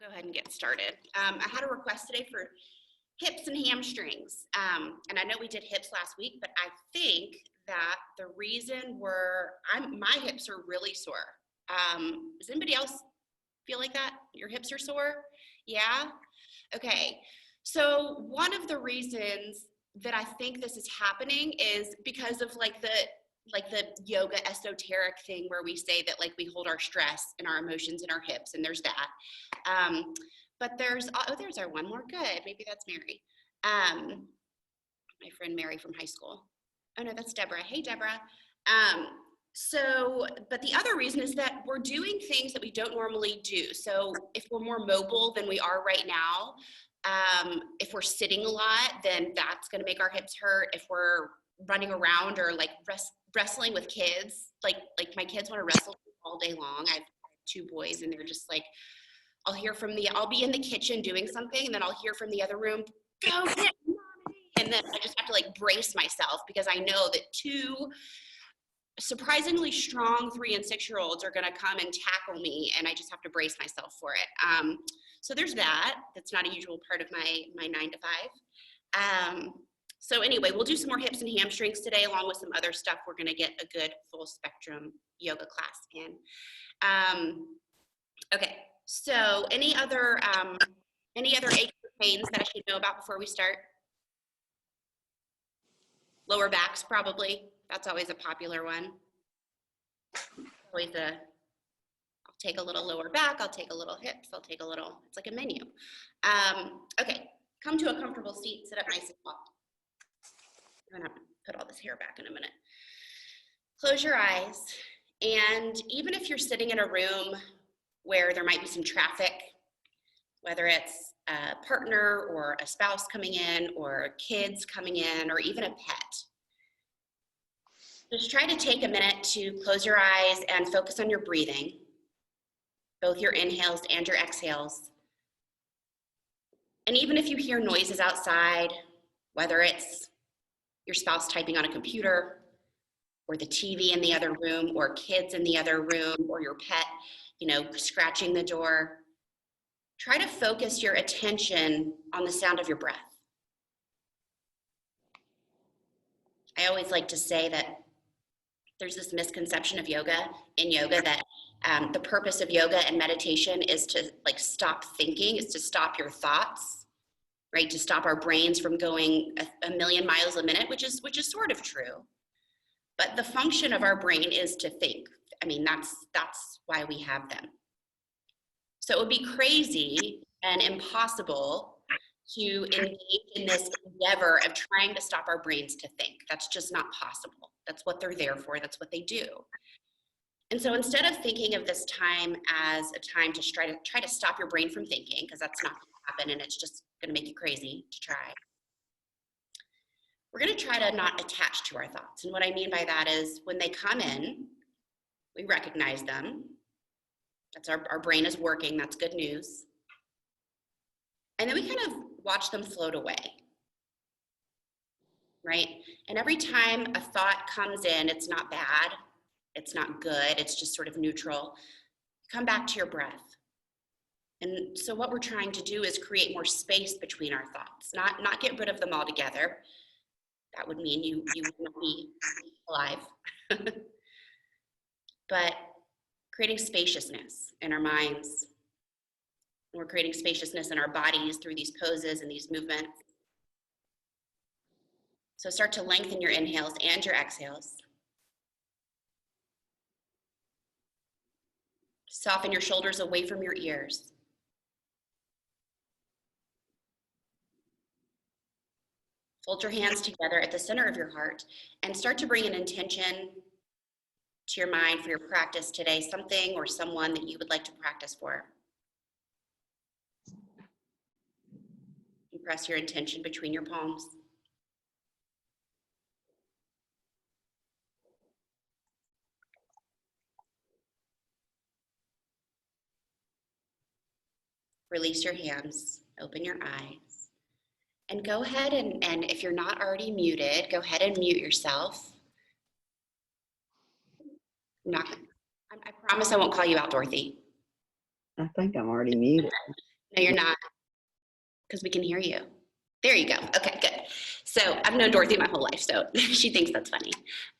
We'll go ahead and get started. I had a request today for hips and hamstrings. And I know we did hips last week, but I think that the reason my hips are really sore. Does anybody else feel like that? Your hips are sore? Yeah? Okay. So one of the reasons that I think this is happening is because of like the yoga esoteric thing where we say that like we hold our stress and our emotions in our hips, and there's that. But there's our one more. Good. Maybe that's Mary. My friend Mary from high school. Oh no, that's Deborah. Hey, Deborah. But the other reason is that we're doing things that we don't normally do. So if we're more mobile than we are right now, if we're sitting a lot, then that's going to make our hips hurt. If we're running around or like wrestling with kids, like my kids want to wrestle all day long. I have two boys, and they're just like, I'll be in the kitchen doing something, and then I'll hear from the other room, go get mommy. And then I just have to like brace myself because I know that two surprisingly strong 3- and 6-year-olds are going to come and tackle me, and I just have to brace myself for it. So there's that. That's not a usual part of my 9 to 5. So anyway, we'll do some more hips and hamstrings today, along with some other stuff. We're going to get a good full spectrum yoga class in. Okay. So any other aches or pains that I should know about before we start? Lower backs, probably. That's always a popular one. I'll take a little lower back, I'll take a little hips, it's like a menu. Okay, come to a comfortable seat, sit up nice and tall. I'm gonna put all this hair back in a minute. Close your eyes, and even if you're sitting in a room where there might be some traffic, whether it's a partner or a spouse coming in or kids coming in or even a pet, just try to take a minute to close your eyes and focus on your breathing, both your inhales and your exhales. And even if you hear noises outside, whether it's your spouse typing on a computer or the TV in the other room or kids in the other room or your pet, scratching the door, try to focus your attention on the sound of your breath. I always like to say that there's this misconception of yoga that the purpose of yoga and meditation is to like stop thinking, is to stop your thoughts, right? To stop our brains from going a million miles a minute, which is sort of true. But the function of our brain is to think. I mean, that's why we have them. So it would be crazy and impossible to engage in this endeavor of trying to stop our brains to think. That's just not possible. That's what they're there for. That's what they do. And so instead of thinking of this time as a time to try to stop your brain from thinking, because that's not going to happen and it's just going to make you crazy to try, we're going to try to not attach to our thoughts. And what I mean by that is when they come in, we recognize them. That's our brain is working. That's good news. And then we kind of watch them float away, right? And every time a thought comes in, it's not bad, it's not good, it's just sort of neutral. Come back to your breath. And so what we're trying to do is create more space between our thoughts, not get rid of them altogether. That would mean you wouldn't be alive. But creating spaciousness in our minds. We're creating spaciousness in our bodies through these poses and these movements. So start to lengthen your inhales and your exhales. Soften your shoulders away from your ears. Fold your hands together at the center of your heart and start to bring an intention to your mind for your practice today, something or someone that you would like to practice for. Press your intention between your palms. Release your hands, open your eyes, and go ahead and if you're not already muted, go ahead and mute yourself. I promise I won't call you out, Dorothy. I think I'm already muted. No, you're not, because we can hear you. There you go. Okay, good. So I've known Dorothy my whole life, so she thinks that's funny.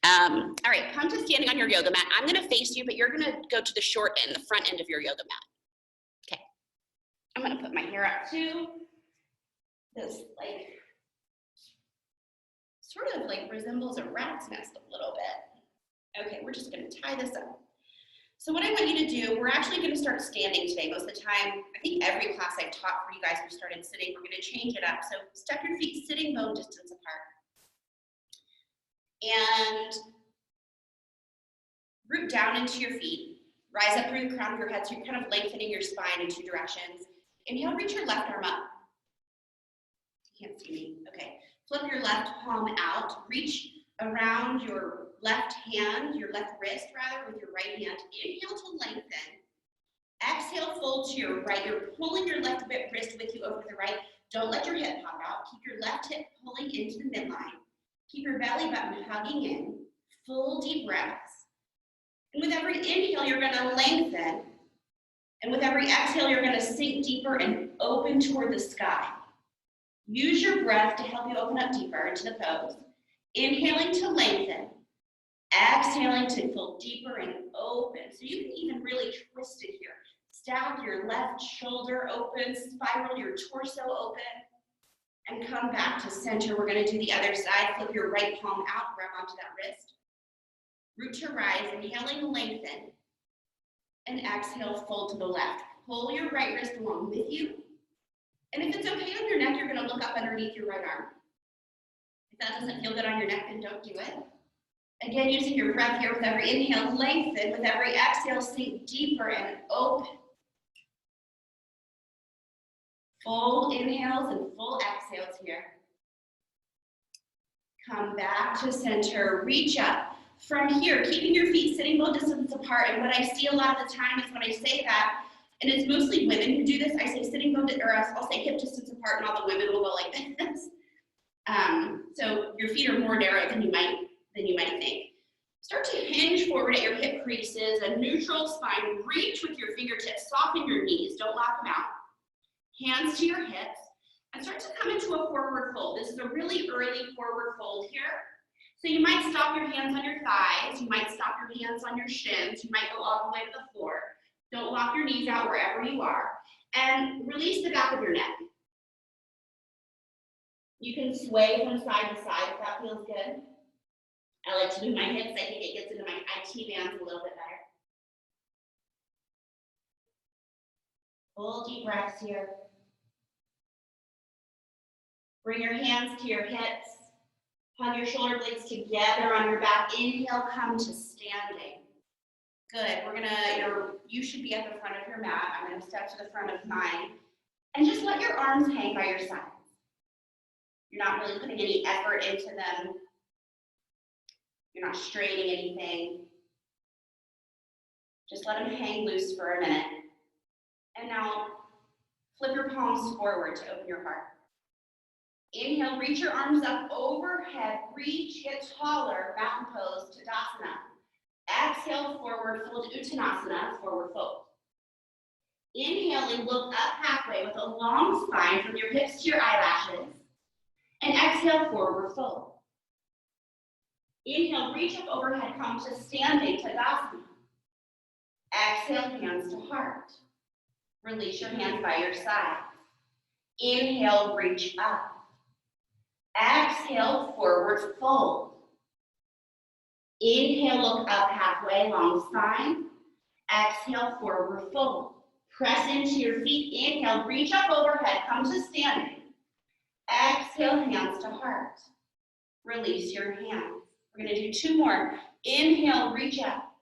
All right, come to standing on your yoga mat. I'm gonna face you, but you're gonna go to the short end, the front end of your yoga mat. Okay. I'm gonna put my hair up too. This like, sort of like resembles a rat's nest a little bit. Okay, we're just gonna tie this up. So what I want you to do, we're actually gonna start standing today. Most of the time, I think every class I've taught for you guys, we started sitting. We're gonna change it up. So step your feet sitting bone distance apart. And root down into your feet. Rise up through the crown of your head, so you're kind of lengthening your spine in two directions. Inhale, reach your left arm up. You can't see me, okay. Flip your left palm out, reach around your left hand, your left wrist rather, with your right hand. Inhale to lengthen. Exhale, fold to your right. You're pulling your left wrist with you over to the right. Don't let your hip pop out. Keep your left hip pulling into the midline. Keep your belly button hugging in. Full deep breaths. And with every inhale, you're gonna lengthen. And with every exhale, you're gonna sink deeper and open toward the sky. Use your breath to help you open up deeper into the pose. Inhaling to lengthen. Exhaling to fold deeper and open. So you can even really twist it here. Stack your left shoulder open, spiral your torso open, and come back to center. We're gonna do the other side. Flip your right palm out, grab onto that wrist. Root to rise, inhaling, lengthen. And exhale, fold to the left. Pull your right wrist along with you. And if it's okay on your neck, you're gonna look up underneath your right arm. If that doesn't feel good on your neck, then don't do it. Again, using your breath here with every inhale, lengthen. With every exhale, sink deeper and open. Full inhales and full exhales here. Come back to center, reach up. From here, keeping your feet sitting bone distance apart. And what I see a lot of the time is when I say that, and it's mostly women who do this, I say sitting bone, or I'll say hip distance apart, and all the women will go like this. So your feet are more narrow than you might think. Start to hinge forward at your hip creases, a neutral spine. Reach with your fingertips, soften your knees, don't lock them out. Hands to your hips, and start to come into a forward fold. This is a really early forward fold here. So you might stop your hands on your thighs, you might stop your hands on your shins, you might go all the way to the floor. Don't lock your knees out wherever you are. And release the back of your neck. You can sway from side to side if that feels good. I like to move my hips. I think it gets into my IT bands a little bit better. Full deep breaths here. Bring your hands to your hips. Hug your shoulder blades together on your back. Inhale, come to standing. Good. You should be at the front of your mat. I'm going to step to the front of mine. And just let your arms hang by your sides. You're not really putting any effort into them. You're not straining anything. Just let them hang loose for a minute. And now flip your palms forward to open your heart. Inhale, reach your arms up overhead. Reach, get taller, mountain pose, Tadasana. Exhale, forward fold, Uttanasana, forward fold. Inhaling, look up halfway with a long spine from your hips to your eyelashes. And exhale, forward fold. Inhale, reach up overhead, come to standing, Tadasana. Exhale, hands to heart. Release your hands by your sides. Inhale, reach up. Exhale, forward fold. Inhale, look up halfway, long spine. Exhale, forward fold. Press into your feet. Inhale, reach up overhead, come to standing. Exhale, hands to heart. Release your hands. We're going to do two more. Inhale, reach up.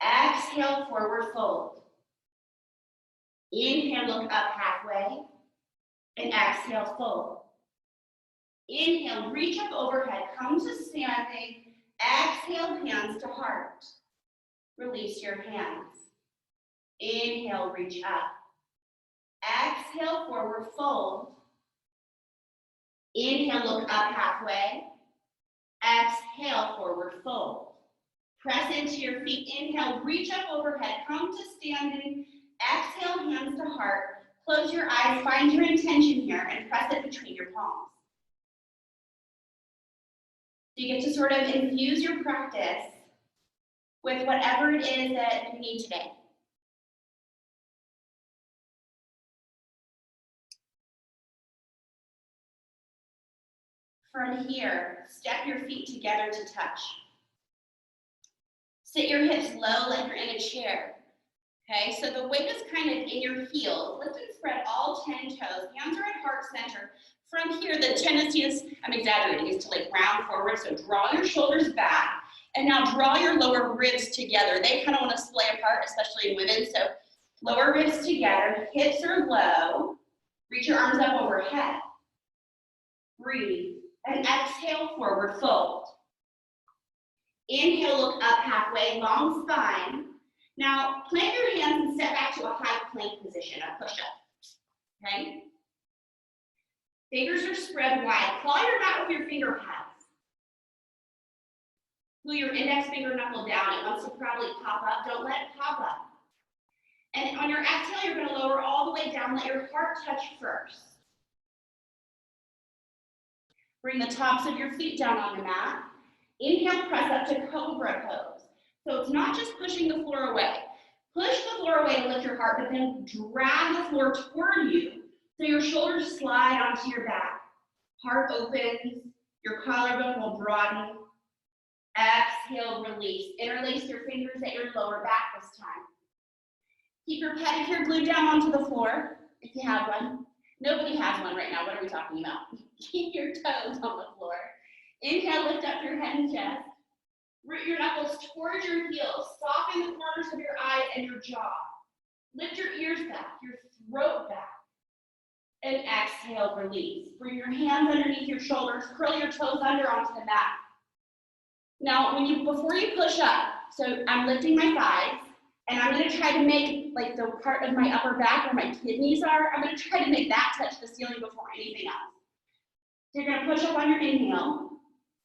Exhale, forward fold. Inhale, look up halfway. And exhale, fold. Inhale, reach up overhead, come to standing. Exhale, hands to heart. Release your hands. Inhale, reach up. Exhale, forward fold. Inhale, look up halfway. Exhale, forward fold. Press into your feet. Inhale, reach up overhead, come to standing. Exhale, hands to heart. Close your eyes, find your intention here, and press it between your palms. So you get to sort of infuse your practice with whatever it is that you need today. From here, step your feet together to touch. Sit your hips low like you're in a chair. Okay, so the weight is kind of in your heels. Lift and spread all 10 toes. Hands are at heart center. From here, the tendency is, I'm exaggerating, is to like round forward. So draw your shoulders back. And now draw your lower ribs together. They kind of want to splay apart, especially in women. So lower ribs together, hips are low. Reach your arms up overhead. Breathe. And exhale, forward fold. Inhale, look up halfway, long spine. Now, plant your hands and step back to a high plank position, a push-up, okay? Fingers are spread wide. Claw your mat with your finger pads. Pull your index finger knuckle down. It wants to probably pop up. Don't let it pop up. And on your exhale, you're gonna lower all the way down. Let your heart touch first. Bring the tops of your feet down on the mat. Inhale, press up to cobra pose. So it's not just pushing the floor away. Push the floor away to lift your heart, but then drag the floor toward you. So your shoulders slide onto your back. Heart opens, your collarbone will broaden. Exhale, release. Interlace your fingers at your lower back this time. Keep your pedicure glued down onto the floor, if you have one. Nobody has one right now. What are we talking about? Keep your toes on the floor. Inhale, lift up your head and chest. Root your knuckles towards your heels. Soften the corners of your eyes and your jaw. Lift your ears back, your throat back. And exhale, release. Bring your hands underneath your shoulders. Curl your toes under onto the mat. Now, before you push up, so I'm lifting my thighs, and I'm going to try to make like the part of my upper back where my kidneys are, I'm going to try to make that touch the ceiling before anything else. So you're going to push up on your inhale.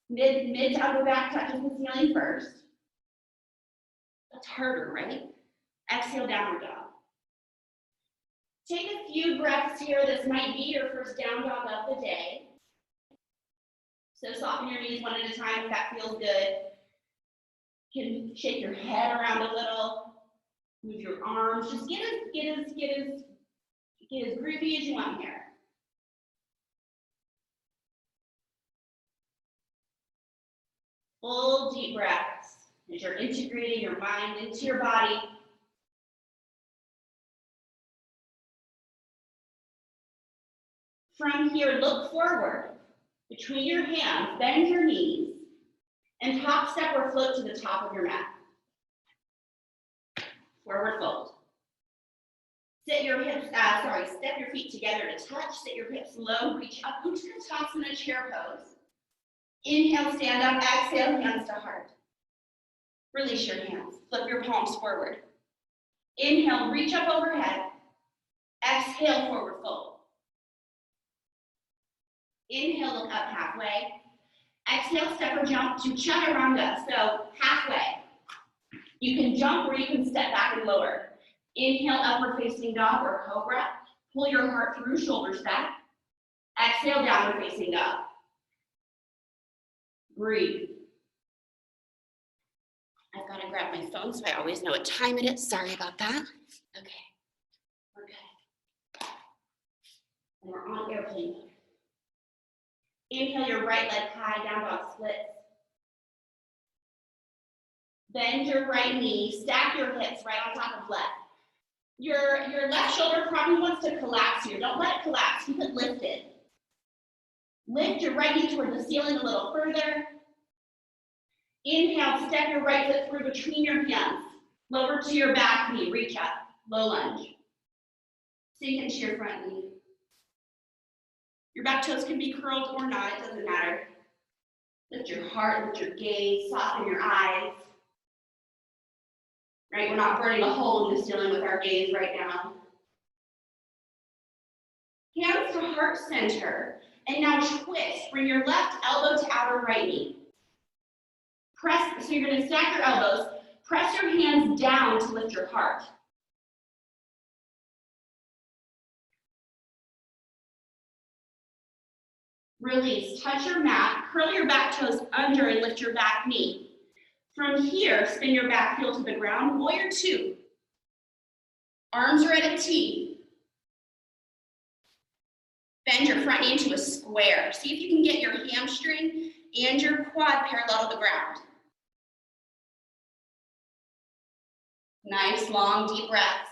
Mid to upper back touches the ceiling first. That's harder, right? Exhale, downward dog. Take a few breaths here. This might be your first down dog of the day. So soften your knees one at a time if that feels good. You can shake your head around a little. Move your arms. Just get as groovy as you want here. Full deep breaths as you're integrating your mind into your body. From here, look forward between your hands, bend your knees, and top step or float to the top of your mat. Forward fold. Step your feet together to touch. Sit your hips low, reach up, Uttanasana chair pose. Inhale, stand up, exhale, hands to heart. Release your hands, flip your palms forward. Inhale, reach up overhead. Exhale, forward fold. Inhale, look up halfway. Exhale, step or jump to chaturanga, so halfway. You can jump or you can step back and lower. Inhale, upward facing dog or cobra. Pull your heart through, shoulders back. Exhale, downward facing dog. Breathe. I've got to grab my phone so I always know what time it is. Sorry about that. Okay, we're good. And we're on airplane mode. Inhale your right leg high, down dog splits. Bend your right knee, stack your hips right on top of left. Your left shoulder probably wants to collapse here. Don't let it collapse, keep it lifted. Lift your right knee toward the ceiling a little further. Inhale, step your right foot through between your hands. Lower to your back knee, reach up, low lunge. Sink into your front knee. Your back toes can be curled or not, it doesn't matter. Lift your heart, lift your gaze, soften your eyes. Right, we're not burning a hole in the ceiling with our gaze right now. Hands to heart center, and now twist. Bring your left elbow to outer right knee. Press, so you're going to stack your elbows. Press your hands down to lift your heart. Release, touch your mat, curl your back toes under and lift your back knee. From here, spin your back heel to the ground, warrior two. Arms are at a T. Bend your front knee into a square. See if you can get your hamstring and your quad parallel to the ground. Nice, long, deep breaths.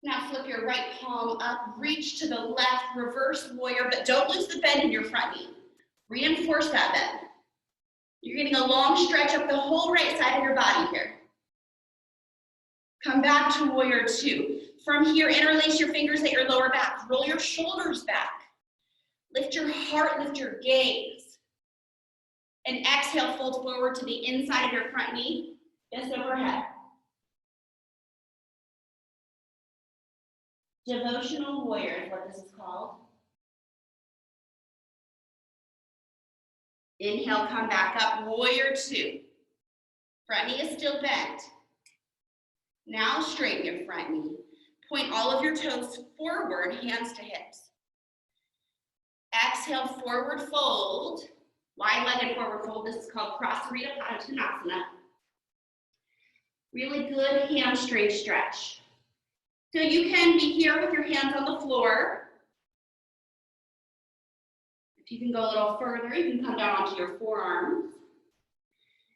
Now flip your right palm up, reach to the left, reverse warrior, but don't lose the bend in your front knee. Reinforce that bend. You're getting a long stretch up the whole right side of your body here. Come back to warrior two. From here, interlace your fingers at your lower back. Roll your shoulders back. Lift your heart, lift your gaze. And exhale, fold forward to the inside of your front knee, just overhead. Devotional warrior is what this is called. Inhale, come back up, warrior two. Front knee is still bent. Now straighten your front knee. Point all of your toes forward, hands to hips. Exhale, forward fold. Wide-legged forward fold. This is called Prasarita Padottanasana. Really good hamstring stretch. So you can be here with your hands on the floor. If you can go a little further, you can come down onto your forearms.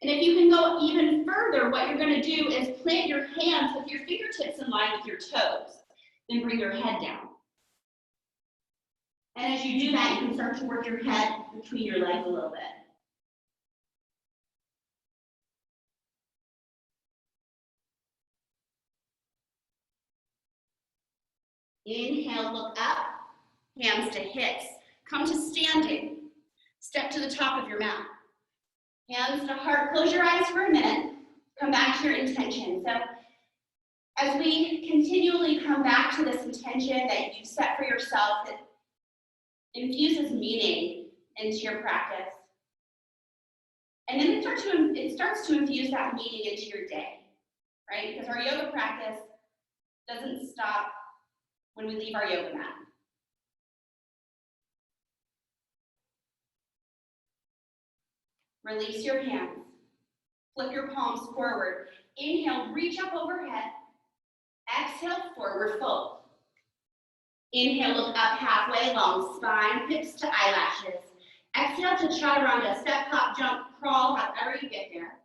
And if you can go even further, what you're going to do is plant your hands with your fingertips in line with your toes. Then bring your head down. And as you do that, you can start to work your head between your legs a little bit. Inhale, look up, hands to hips. Come to standing. Step to the top of your mat. Hands to heart. Close your eyes for a minute. Come back to your intention. So as we continually come back to this intention that you set for yourself, it infuses meaning into your practice. And then it starts to infuse that meaning into your day, right? Because our yoga practice doesn't stop when we leave our yoga mat. Release your hands. Flip your palms forward. Inhale, reach up overhead. Exhale, forward fold. Inhale, look up halfway, long spine, hips to eyelashes. Exhale to chaturanga, step, hop, jump, crawl, however you get there.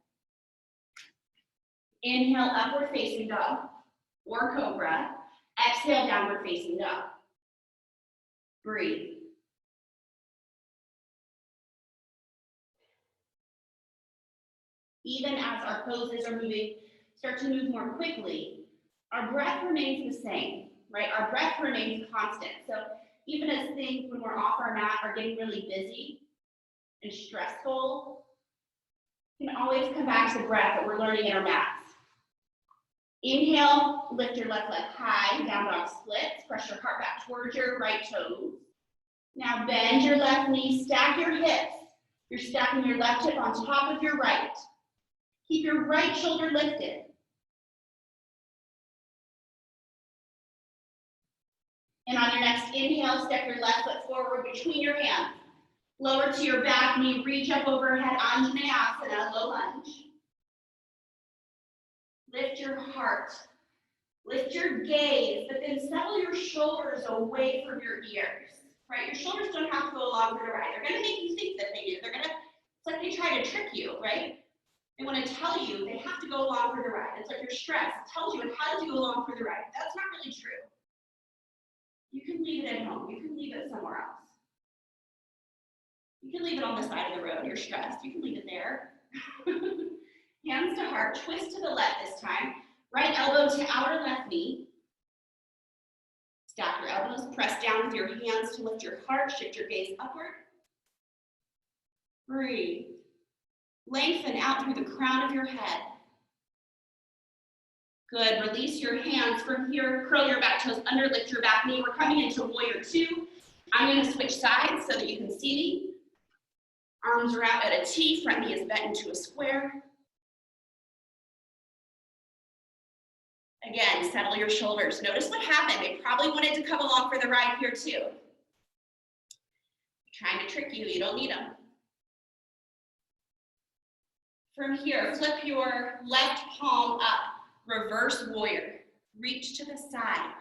Inhale, upward facing dog or cobra. Exhale, downward facing dog. Breathe. Even as our poses are start to move more quickly, our breath remains the same, right? Our breath remains constant. So even as things when we're off our mat are getting really busy and stressful, we can always come back to the breath that we're learning in our mats. Inhale, lift your left leg high, down dog splits, press your heart back towards your right toes. Now bend your left knee, stack your hips. You're stacking your left hip on top of your right. Keep your right shoulder lifted. And on your next inhale, step your left foot forward between your hands. Lower to your back knee, reach up overhead, Anjaneyasana, low lunge. Lift your heart. Lift your gaze, but then settle your shoulders away from your ears, right? Your shoulders don't have to go along for the ride. They're going to make you think that they do. It's like they try to trick you, right? They want to tell you they have to go along for the ride. It's like you're stressed. It tells you how to go along for the ride. That's not really true. You can leave it at home. You can leave it somewhere else. You can leave it on the side of the road. You're stressed. You can leave it there. Hands to heart. Twist to the left this time. Right elbow to outer left knee. Stack your elbows. Press down with your hands to lift your heart. Shift your gaze upward. Breathe. Lengthen out through the crown of your head. Good. Release your hands from here. Curl your back toes under. Lift your back knee. We're coming into warrior two. I'm going to switch sides so that you can see me. Arms are out at a T. Front knee is bent into a square. Again, settle your shoulders. Notice what happened. They probably wanted to come along for the ride here too. Trying to trick you, you don't need them. From here, flip your left palm up, reverse warrior. Reach to the side.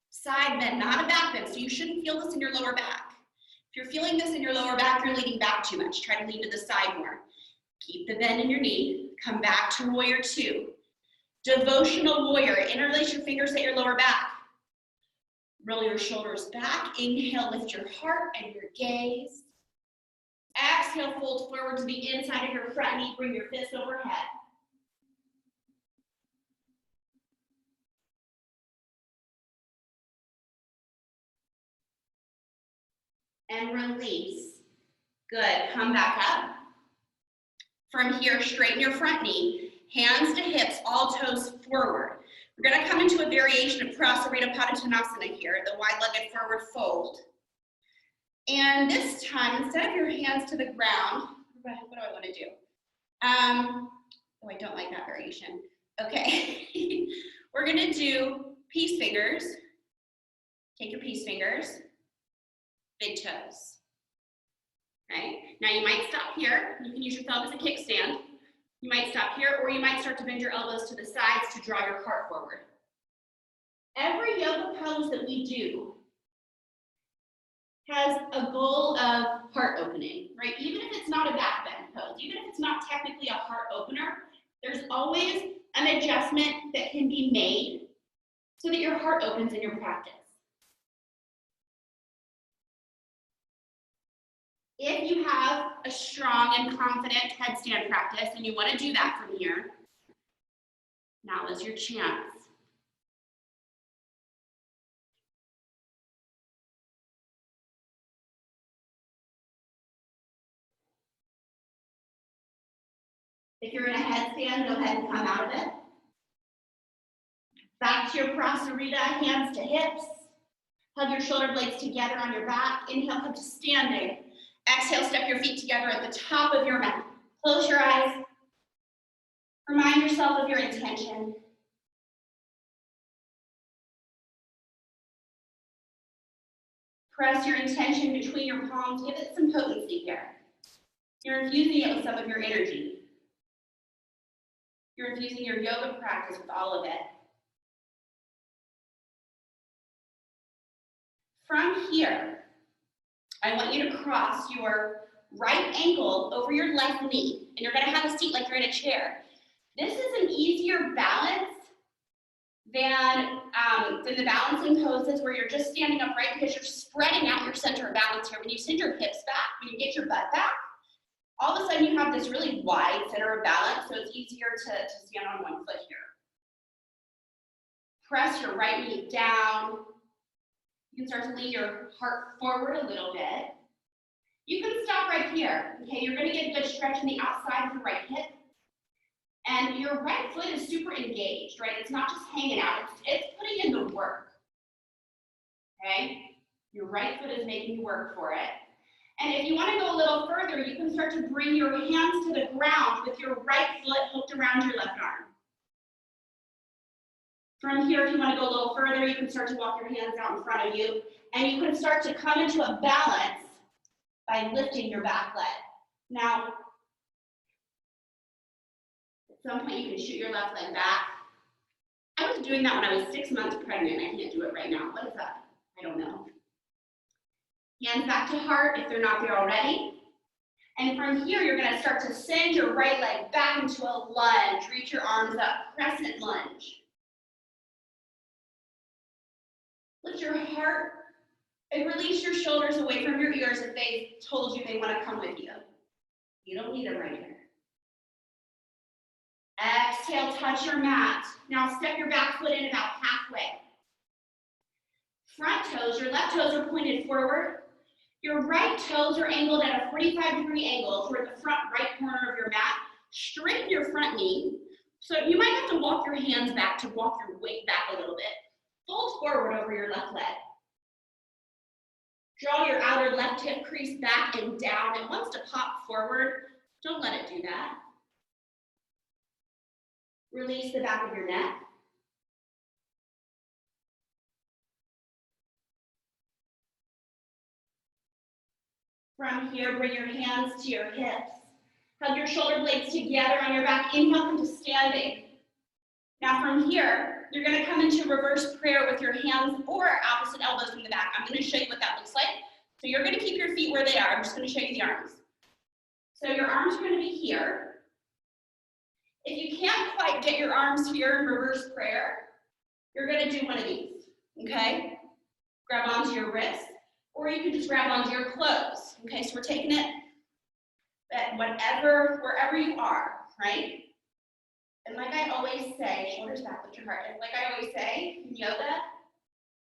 Side bend, not a back bend, so you shouldn't feel this in your lower back. If you're feeling this in your lower back, you're leaning back too much. Try to lean to the side more. Keep the bend in your knee. Come back to warrior two. Devotional warrior. Interlace your fingers at your lower back. Roll your shoulders back. Inhale, lift your heart and your gaze. Exhale, fold forward to the inside of your front knee. Bring your fist overhead. And release. Good, come back up. From here, straighten your front knee, hands to hips, all toes forward. We're gonna come into a variation of Prasarita Padottanasana here, the wide-legged forward fold. And this time, instead of your hands to the ground, what do I wanna do? Oh, I don't like that variation. Okay, we're gonna do peace fingers. Take your peace fingers, big toes. Okay, now you might stop here. You can use your thumb as a kickstand. You might stop here, or you might start to bend your elbows to the sides to draw your heart forward. Every yoga pose that we do has a goal of heart opening, right? Even if it's not a back bend pose, even if it's not technically a heart opener, there's always an adjustment that can be made so that your heart opens in your practice. If you have a strong and confident headstand practice and you want to do that from here, now is your chance. If you're in a headstand, go ahead and come out of it. Back to your Prasarita, hands to hips. Hug your shoulder blades together on your back. Inhale, come to standing. Exhale, step your feet together at the top of your mat. Close your eyes. Remind yourself of your intention. Press your intention between your palms. Give it some potency here. You're infusing it with some of your energy. You're infusing your yoga practice with all of it. From here, I want you to cross your right ankle over your left knee, and you're gonna have a seat like you're in a chair. This is an easier balance than the balancing poses where you're just standing upright because you're spreading out your center of balance here. When you send your hips back, when you get your butt back, all of a sudden you have this really wide center of balance, so it's easier to stand on one foot here. Press your right knee down. You can start to lean your heart forward a little bit. You can stop right here, okay? You're gonna get a good stretch in the outside of the right hip. And your right foot is super engaged, right? It's not just hanging out, it's putting in the work, okay? Your right foot is making you work for it. And if you wanna go a little further, you can start to bring your hands to the ground with your right foot hooked around your left arm. From here, if you want to go a little further, you can start to walk your hands out in front of you, and you can start to come into a balance by lifting your back leg. Now, at some point, you can shoot your left leg back. I was doing that when I was 6 months pregnant. I can't do it right now. What is that? I don't know. Hands back to heart if they're not there already. And from here, you're going to start to send your right leg back into a lunge. Reach your arms up, crescent lunge. Lift your heart and release your shoulders away from your ears if they told you they want to come with you. You don't need them right here. Exhale, touch your mat. Now step your back foot in about halfway. Front toes, your left toes are pointed forward. Your right toes are angled at a 45-degree angle toward the front right corner of your mat. Straighten your front knee. So you might have to walk your hands back to walk your weight back a little bit. Fold forward over your left leg. Draw your outer left hip crease back and down. It wants to pop forward. Don't let it do that. Release the back of your neck. From here, bring your hands to your hips. Hug your shoulder blades together on your back. Inhale, come to standing. Now from here, you're going to come into reverse prayer with your hands or opposite elbows from the back. I'm going to show you what that looks like. So you're going to keep your feet where they are. I'm just going to show you the arms. So your arms are going to be here. If you can't quite get your arms here in reverse prayer, you're going to do one of these, okay? Grab onto your wrist, or you can just grab onto your clothes, okay? So we're taking it at wherever you are, right? And like I always say, shoulders back, lift your heart. And like I always say, in yoga,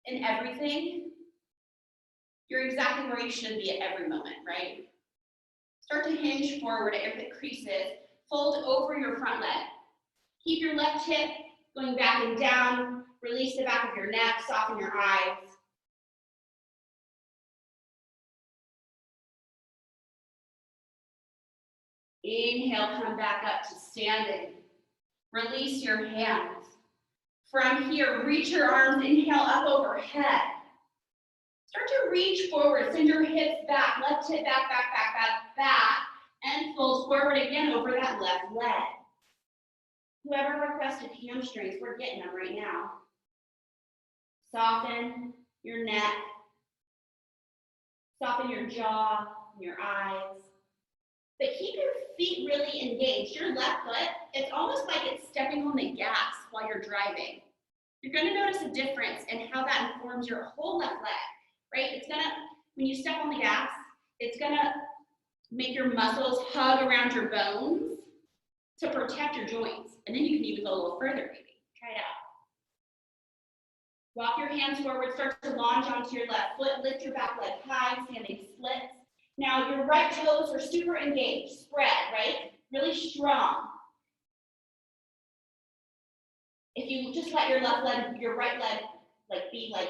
in everything, you're exactly where you should be at every moment, right? Start to hinge forward at your hip creases. Fold over your front leg. Keep your left hip going back and down. Release the back of your neck. Soften your eyes. Inhale, come back up to standing. Release your hands. From here, reach your arms. Inhale, up overhead. Start to reach forward. Send your hips back. Left hip back, back, back, back, back. And fold forward again over that left leg. Whoever requested hamstrings, we're getting them right now. Soften your neck. Soften your jaw, your eyes. But keep your feet really engaged. Your left foot, it's almost like it's stepping on the gas while you're driving. You're going to notice a difference in how that informs your whole left leg, right? It's going to, when you step on the gas, it's going to make your muscles hug around your bones to protect your joints. And then you can even go a little further, maybe. Try it out. Walk your hands forward, start to launch onto your left foot, lift your back leg high, standing splits. Now your right toes are super engaged, spread, right? Really strong. If you just let your left leg, your right leg, like be like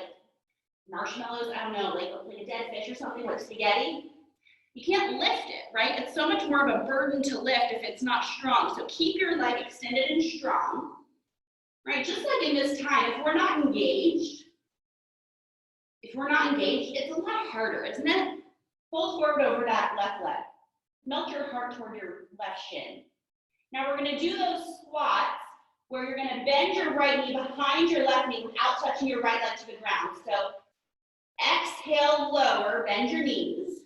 marshmallows, I don't know, like a dead fish or something, like spaghetti, you can't lift it, right? It's so much more of a burden to lift if it's not strong. So keep your leg extended and strong, right? Just like in this time, if we're not engaged, it's a lot harder, isn't it? Fold forward over that left leg. Melt your heart toward your left shin. Now we're gonna do those squats where you're gonna bend your right knee behind your left knee without touching your right leg to the ground. So exhale, lower, bend your knees.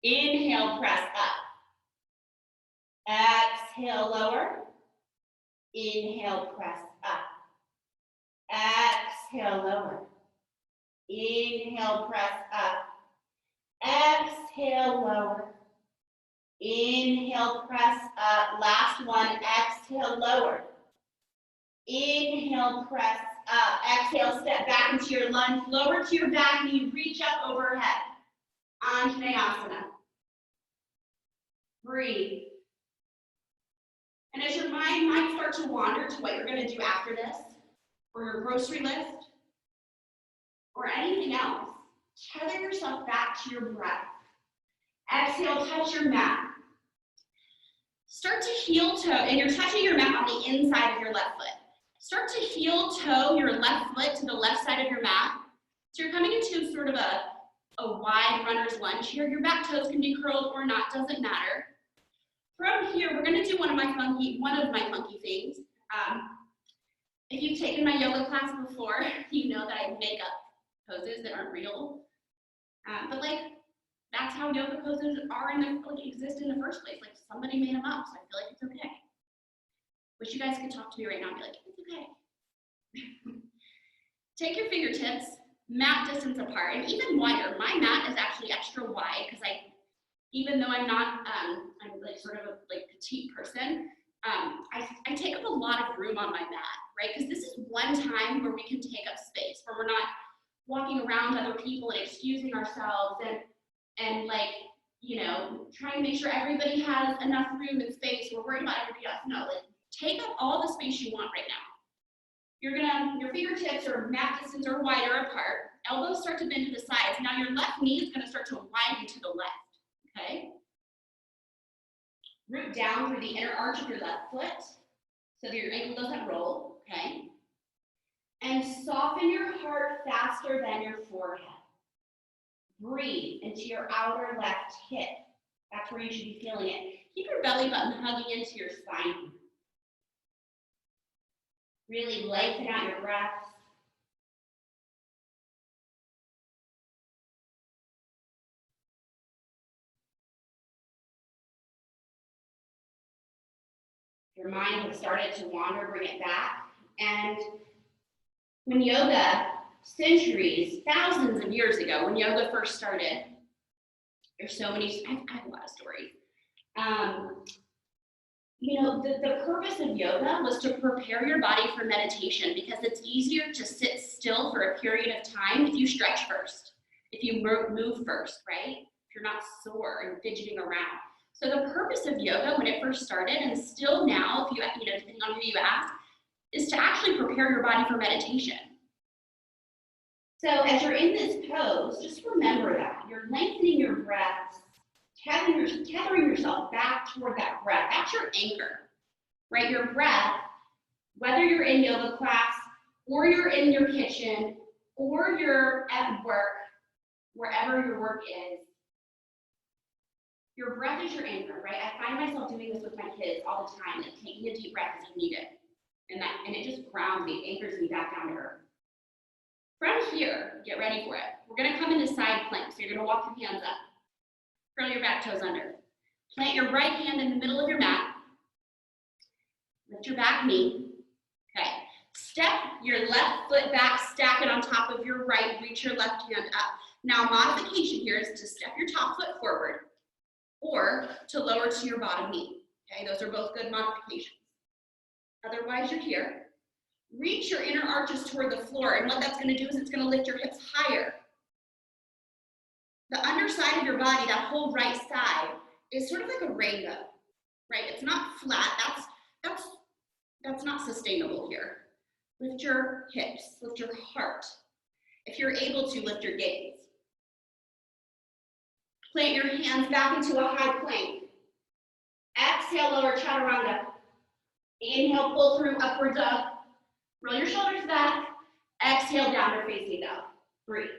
Inhale, press up. Exhale, lower. Inhale, press up. Exhale, lower. Inhale, press up. Exhale, lower. Inhale, press up. Last one, exhale, lower. Inhale, press up. Exhale, step back into your lunge. Lower to your back knee, reach up overhead. Anjaneyasana. Breathe. And as your mind might start to wander to what you're going to do after this, or your grocery list, or anything else, tether yourself back to your breath. Exhale, touch your mat. Start to heel toe, and you're touching your mat on the inside of your left foot. Start to heel toe your left foot to the left side of your mat. So you're coming into sort of a wide runner's lunge here. Your back toes can be curled or not, doesn't matter. From here, we're going to do one of my funky things. If you've taken my yoga class before, you know that I make up poses that aren't real. But like, that's how yoga poses exist in the first place. Like, somebody made them up, so I feel like it's okay. Wish you guys could talk to me right now and be like, it's okay. Take your fingertips, mat distance apart, and even wider. My mat is actually extra wide because even though I'm not, I'm like sort of a petite person, I take up a lot of room on my mat, right? Because this is one time where we can take up space, where we're not walking around other people and excusing ourselves and like, you know, trying to make sure everybody has enough room and space. We're worried about everybody else. No, like, take up all the space you want right now. Your fingertips are mat distance or wider apart. Elbows start to bend to the sides. Now your left knee is going to start to widen to the left, okay? Root down through the inner arch of your left foot so that your ankle doesn't roll, okay? And soften your heart faster than your forehead. Breathe into your outer left hip. That's where you should be feeling it. Keep your belly button hugging into your spine. Really lengthen out your breaths. Your mind has started to wander, bring it back. And when yoga, centuries, thousands of years ago, when yoga first started, there's so many, I have a lot of stories. You know, the purpose of yoga was to prepare your body for meditation, because it's easier to sit still for a period of time if you stretch first, if you move first, right? If you're not sore and fidgeting around. So the purpose of yoga when it first started, and still now, if you know, depending on who you ask, is to actually prepare your body for meditation. So as you're in this pose, just remember that. You're lengthening your breaths, tethering yourself back toward that breath. That's your anchor, right? Your breath, whether you're in yoga class, or you're in your kitchen, or you're at work, wherever your work is, your breath is your anchor, right? I find myself doing this with my kids all the time, like taking a deep breath as you need it. And it just grounds me, anchors me back down to earth. From here, get ready for it. We're gonna come into side plank. So you're gonna walk your hands up. Curl your back toes under. Plant your right hand in the middle of your mat. Lift your back knee. Okay. Step your left foot back, stack it on top of your right, reach your left hand up. Now, modification here is to step your top foot forward or to lower to your bottom knee. Okay, those are both good modifications. Otherwise, you're here. Reach your inner arches toward the floor, and what that's going to do is it's going to lift your hips higher. The underside of your body, that whole right side, is sort of like a rainbow, right? It's not flat. That's not sustainable here. Lift your hips, lift your heart. If you're able to, lift your gaze. Plant your hands back into a high plank. Exhale, lower chaturanga. Inhale, pull through upward dog. Roll your shoulders back. Exhale, downward facing dog. Breathe.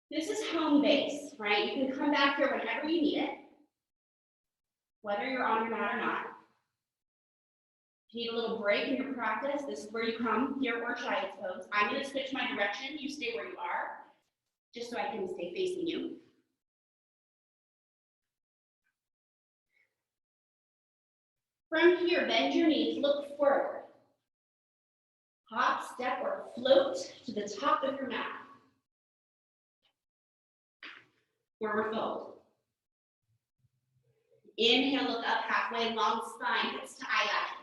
This is home base, right? You can come back here whenever you need it, whether you're on your mat or not. If you need a little break in your practice, this is where you come, here or child's pose. I'm going to switch my direction. You stay where you are, just so I can stay facing you. From here, bend your knees, look forward. Hop, step, or float to the top of your mat. Forward fold. Inhale, look up halfway, long spine, hips to eyelashes.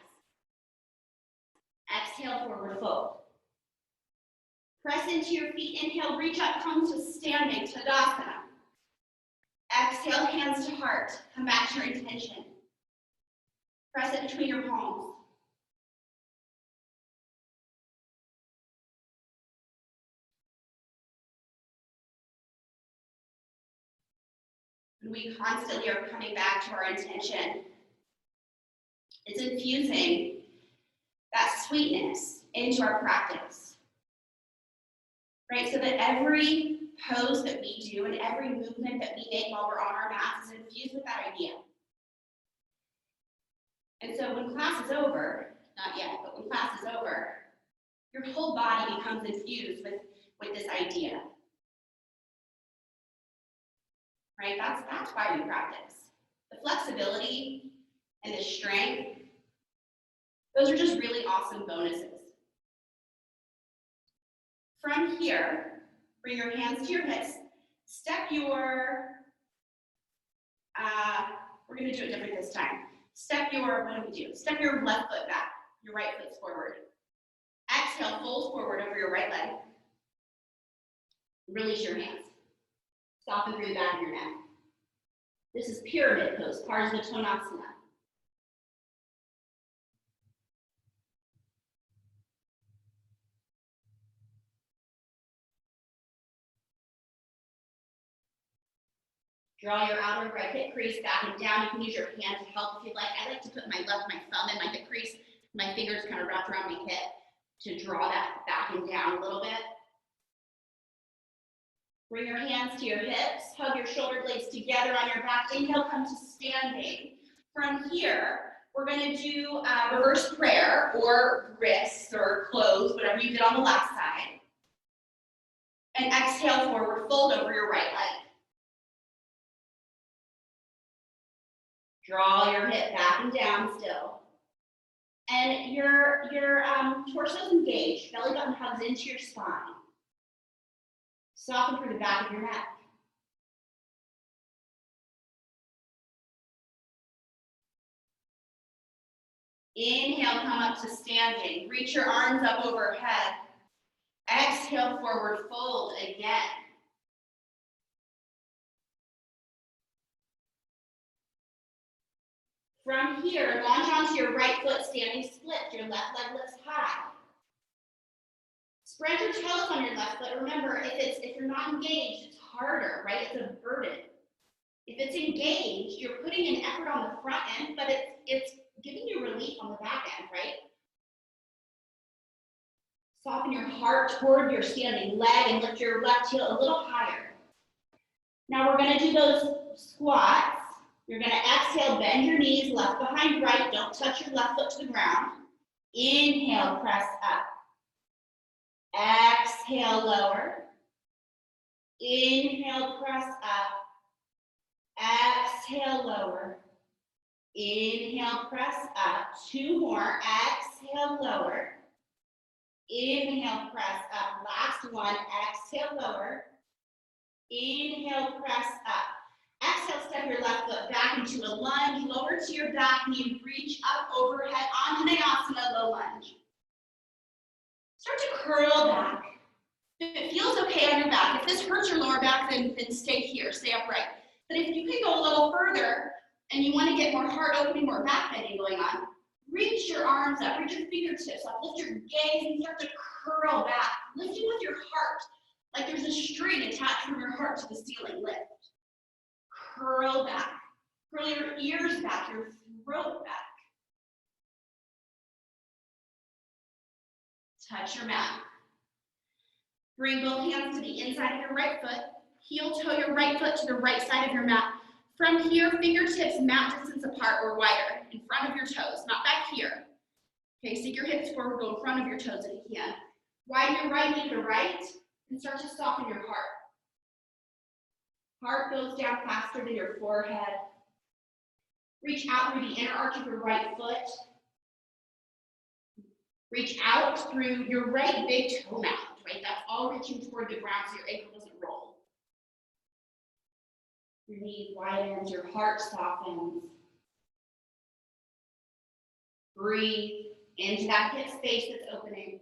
Exhale, forward fold. Press into your feet. Inhale, reach up, come to standing, Tadasana. Exhale, hands to heart. Come back to your intention. Press it between your palms. And we constantly are coming back to our intention. It's infusing that sweetness into our practice, right? So that every pose that we do and every movement that we make while we're on our mats is infused with that idea. And so when class is over, not yet, but when class is over, your whole body becomes infused with this idea. Right? That's why we practice. The flexibility and the strength, those are just really awesome bonuses. From here, bring your hands to your hips, step your, we're gonna do it different this time. Step your, what do we do? Step your left foot back, your right foot's forward. Exhale, fold forward over your right leg. Release your hands. Soften through the back of your neck. This is pyramid pose, Parsvatonasana. Draw your outer right hip crease back and down. You can use your hand to help if you'd like. I like to put my thumb in my hip crease, my fingers kind of wrapped around my hip to draw that back and down a little bit. Bring your hands to your hips, hug your shoulder blades together on your back. Inhale, come to standing. From here, we're going to do reverse prayer or wrists or close, whatever you did on the last side. And exhale, forward fold over your right leg. Draw your hip back and down still. And your torso's engaged. Belly button hugs into your spine. Soften through the back of your neck. Inhale, come up to standing. Reach your arms up overhead. Exhale, forward fold again. From here, launch onto your right foot, standing split. Your left leg lifts high. Spread your toes on your left foot. Remember, if you're not engaged, it's harder, right? It's a burden. If it's engaged, you're putting an effort on the front end, but it's giving you relief on the back end, right? Soften your heart toward your standing leg and lift your left heel a little higher. Now we're going to do those squats. You're going to exhale, bend your knees, left behind right. Don't touch your left foot to the ground. Inhale, press up. Exhale, lower. Inhale, press up. Exhale, lower. Inhale, press up. Two more. Exhale, lower. Inhale, press up. Last one. Exhale, lower. Inhale, press up. Exhale, step your left foot back into a lunge. Lower to your back knee. Reach up overhead. Anjaneyasana, low lunge. Start to curl back. If it feels okay on your back, if this hurts your lower back, then stay here, stay upright. But if you can go a little further and you want to get more heart opening, more back bending going on, reach your arms up, reach your fingertips up, lift your gaze and start to curl back, lifting with your heart, like there's a string attached from your heart to the ceiling. Lift. Curl back. Curl your ears back, your throat back. Touch your mat. Bring both hands to the inside of your right foot. Heel toe your right foot to the right side of your mat. From here, fingertips mat distance apart or wider, in front of your toes, not back here. Okay, sink your hips forward, go in front of your toes if you can. Widen your right knee to the right and start to soften your heart. Heart goes down faster than your forehead. Reach out through the inner arch of your right foot. Reach out through your right big toe mound, right? That's all reaching toward the ground so your ankle doesn't roll. Your knee widens, your heart softens. Breathe into that hip space that's opening.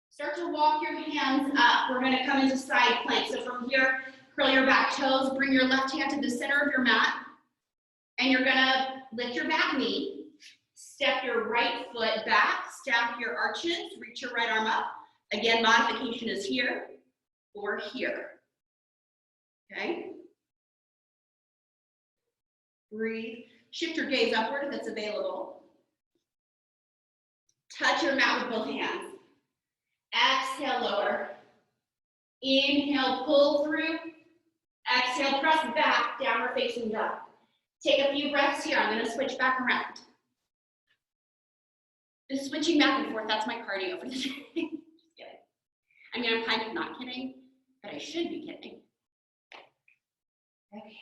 Start to walk your hands up. We're going to come into side plank. So from here, curl your back toes, bring your left hand to the center of your mat, and you're going to lift your back knee. Step your right foot back, stack your arches, reach your right arm up. Again, modification is here or here. Okay? Breathe. Shift your gaze upward if it's available. Touch your mat with both hands. Exhale, lower. Inhale, pull through. Exhale, press back, downward facing dog. Take a few breaths here. I'm going to switch back around. Just switching back and forth, that's my cardio for the day. Just kidding. I mean, I'm kind of not kidding, but I should be kidding. Okay.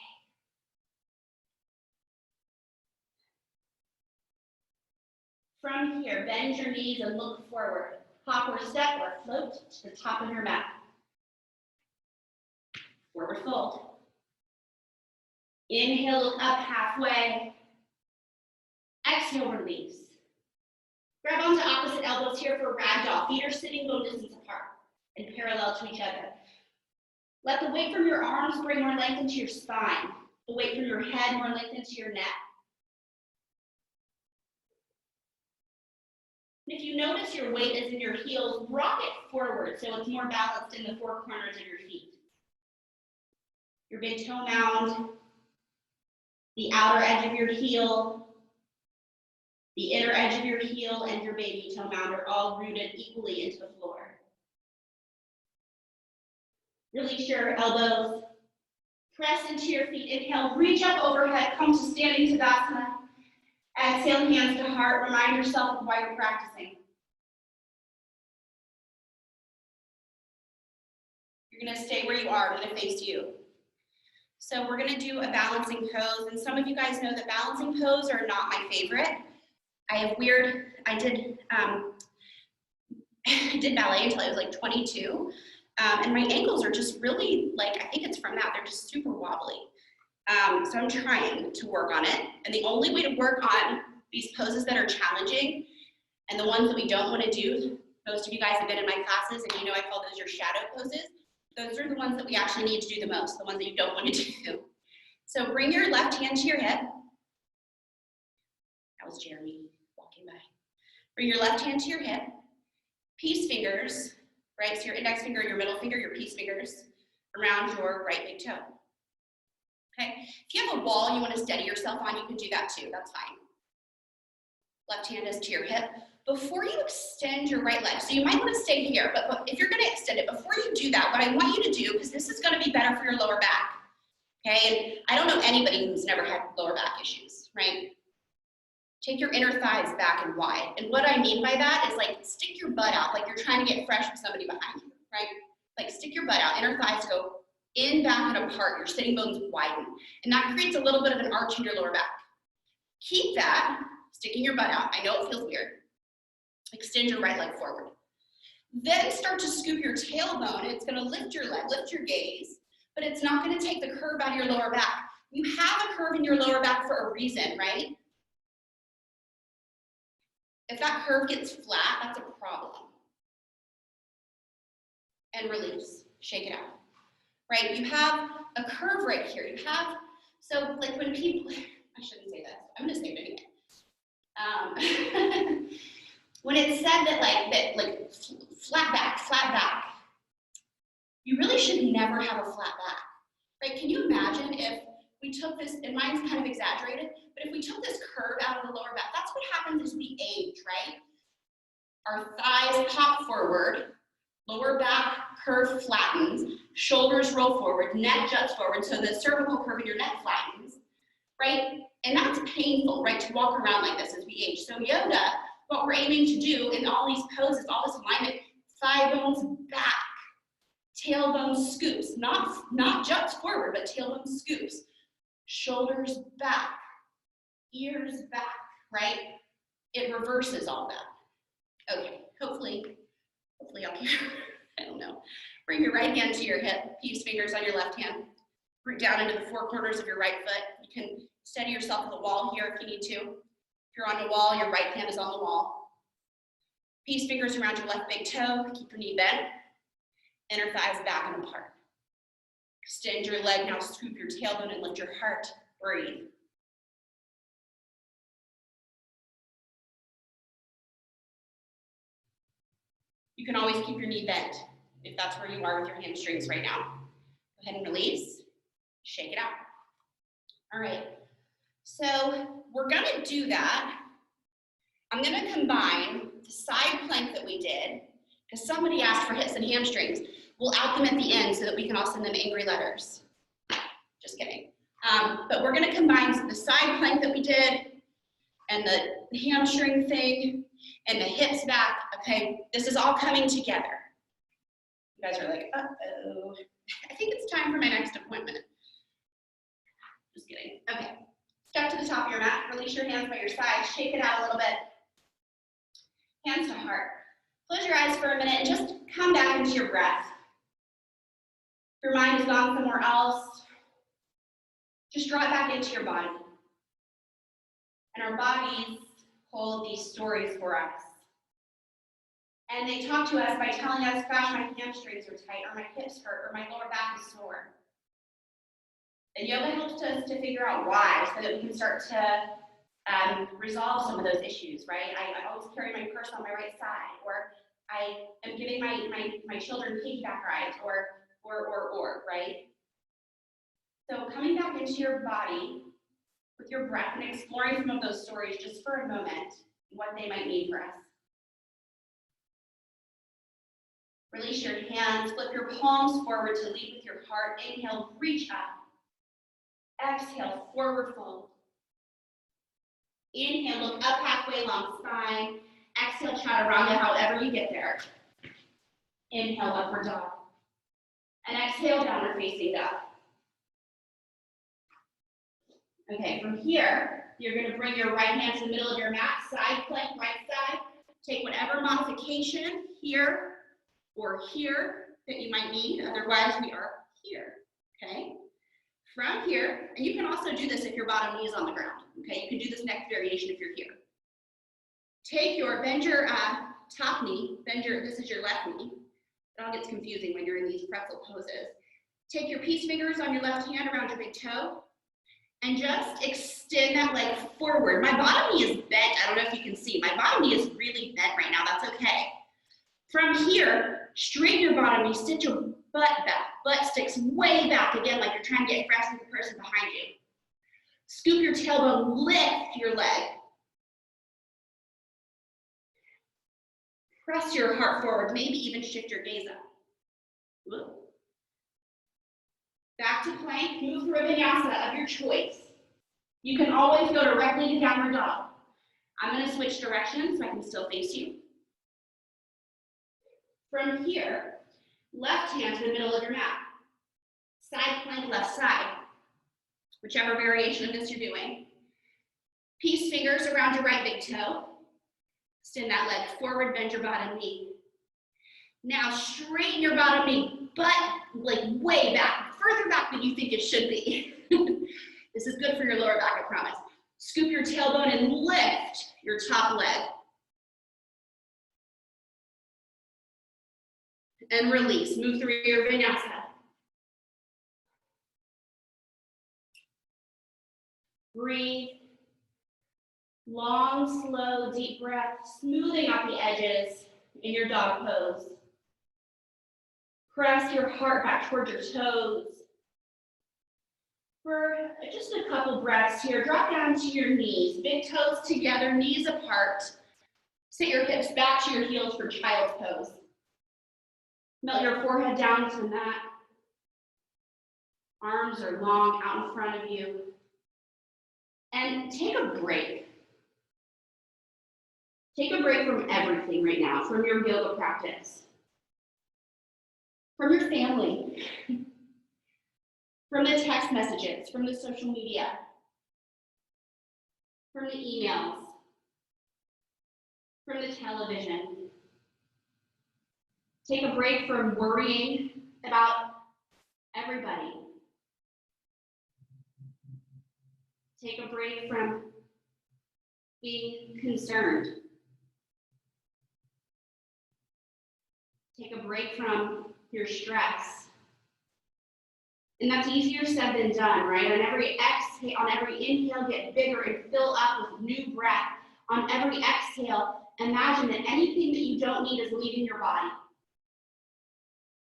From here, bend your knees and look forward. Hop or step or float to the top of your mat. Forward fold. Inhale, look up halfway. Exhale, release. Grab onto opposite elbows here for ragdoll. Feet are sitting bone distance apart and parallel to each other. Let the weight from your arms bring more length into your spine. The weight from your head more length into your neck. And if you notice your weight is in your heels, rock it forward so it's more balanced in the four corners of your feet. Your big toe mound, the outer edge of your heel, the inner edge of your heel, and your baby toe mound are all rooted equally into the floor. Release your elbows. Press into your feet. Inhale, reach up overhead, come to standing Tadasana. Exhale, hands to heart. Remind yourself of why you're practicing. You're gonna stay where you are. I'm gonna face you. So we're gonna do a balancing pose, and some of you guys know that balancing pose are not my favorite. I did I did ballet until I was like 22, and my ankles are just really, like, I think it's from that, they're just super wobbly. So I'm trying to work on it, and the only way to work on these poses that are challenging, and the ones that we don't want to do, most of you guys have been in my classes, and you know I call those your shadow poses. Those are the ones that we actually need to do the most, the ones that you don't want to do. So bring your left hand to your hip. That was Jeremy walking by. Bring your left hand to your hip. Peace fingers, right? So your index finger, your middle finger, your peace fingers around your right big toe. Okay? If you have a wall you want to steady yourself on, you can do that too. That's fine. Left hand is to your hip. Before you extend your right leg, so you might want to stay here, but if you're going to extend it, before you do that, what I want you to do, because this is going to be better for your lower back, okay? And I don't know anybody who's never had lower back issues, right? Take your inner thighs back and wide. And what I mean by that is, like, stick your butt out, like you're trying to get fresh with somebody behind you, right? Like, stick your butt out, inner thighs go in, back, and apart, your sitting bones widen. And that creates a little bit of an arch in your lower back. Keep that, sticking your butt out. I know it feels weird. Extend your right leg forward. Then start to scoop your tailbone. It's going to lift your leg, lift your gaze, but it's not going to take the curve out of your lower back. You have a curve in your lower back for a reason, right? If that curve gets flat, that's a problem. And release, shake it out, right? You have a curve right here. You have, so like when people, I shouldn't say this, I'm going to say it anyway. When it's said that flat back, you really should never have a flat back, right? Can you imagine if we took this, and mine's kind of exaggerated, but if we took this curve out of the lower back, that's what happens as we age, right? Our thighs pop forward, lower back curve flattens, shoulders roll forward, neck juts forward, so the cervical curve in your neck flattens, right? And that's painful, right, to walk around like this as we age. So yoga, what we're aiming to do in all these poses, all this alignment, thigh bones back, tailbone scoops, not juts forward, but tailbone scoops, shoulders back, ears back, right? It reverses all that. Okay, hopefully I'll keep, I don't know. Bring your right hand to your hip, peace fingers on your left hand, root down into the four corners of your right foot. You can steady yourself with the wall here if you need to. If you're on a wall, your right hand is on the wall. Peace fingers around your left big toe. Keep your knee bent. Inner thighs back and apart. Extend your leg. Now scoop your tailbone and lift your heart. Breathe. You can always keep your knee bent if that's where you are with your hamstrings right now. Go ahead and release. Shake it out. All right. So we're going to do that. I'm going to combine the side plank that we did, because somebody asked for hips and hamstrings. We'll out them at the end so that we can all send them angry letters. Just kidding. But we're going to combine the side plank that we did and the hamstring thing and the hips back. Okay, this is all coming together. You guys are like, uh-oh. I think it's time for my next appointment. Just kidding. Okay. Step to the top of your mat. Release your hands by your side. Shake it out a little bit. Hands to heart. Close your eyes for a minute and just come back into your breath. If your mind has gone somewhere else, just draw it back into your body. And our bodies hold these stories for us. And they talk to us by telling us, gosh, my hamstrings are tight, or my hips hurt, or my lower back is sore. And yoga helps us to figure out why, so that we can start to resolve some of those issues, right? I always carry my purse on my right side, or I am giving my children piggyback rides, or, right? So coming back into your body with your breath and exploring some of those stories just for a moment, what they might mean for us. Release your hands, flip your palms forward to lead with your heart. Inhale, reach up. Exhale, forward fold. Inhale, look up halfway long spine. Exhale, chaturanga, however you get there. Inhale, upward dog. And exhale, downward facing dog. Okay, from here, you're going to bring your right hand to the middle of your mat, side plank, right side. Take whatever modification here or here that you might need. Otherwise, we are here, okay? From here, and you can also do this if your bottom knee is on the ground, okay? You can do this next variation if you're here. Bend your top knee, this is your left knee. It all gets confusing when you're in these pretzel poses. Take your peace fingers on your left hand around your big toe, and just extend that leg forward. My bottom knee is bent. I don't know if you can see. My bottom knee is really bent right now. That's okay. From here, straighten your bottom knee, sit your butt back. Butt sticks way back again, like you're trying to get fresh with the person behind you. Scoop your tailbone, lift your leg. Press your heart forward, maybe even shift your gaze up. Whoa. Back to plank, move through a vinyasa of your choice. You can always go directly to downward dog. I'm going to switch directions so I can still face you. From here, left hand to the middle of your mat. Side plank, left side. Whichever variation of this you're doing. Peace fingers around your right big toe. Extend that leg forward, bend your bottom knee. Now straighten your bottom knee, butt like way back, further back than you think it should be. This is good for your lower back, I promise. Scoop your tailbone and lift your top leg. And release, move through your vinyasa. Breathe. Long, slow, deep breath, smoothing out the edges in your dog pose. Press your heart back towards your toes. For just a couple breaths here, drop down to your knees, big toes together, knees apart. Sit your hips back to your heels for child's pose. Melt your forehead down to the mat. Arms are long out in front of you. And take a break. Take a break from everything right now, from your yoga practice, from your family, from the text messages, from the social media, from the emails, from the television. Take a break from worrying about everybody. Take a break from being concerned. Take a break from your stress. And that's easier said than done, right? On every exhale, on every inhale, get bigger and fill up with new breath. On every exhale, imagine that anything that you don't need is leaving your body.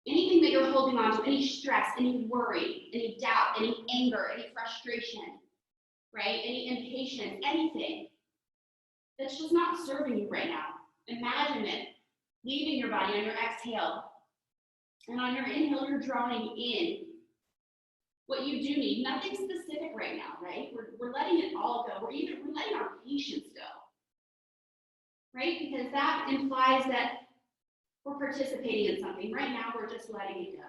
Anything that you're holding on to, any stress, any worry, any doubt, any anger, any frustration, right? Any impatience, anything that's just not serving you right now. Imagine it leaving your body on your exhale. And on your inhale, you're drawing in what you do need. Nothing specific right now, right? We're letting it all go. We're letting our patience go, right? Because that implies that we're participating in something. Right now, we're just letting it go.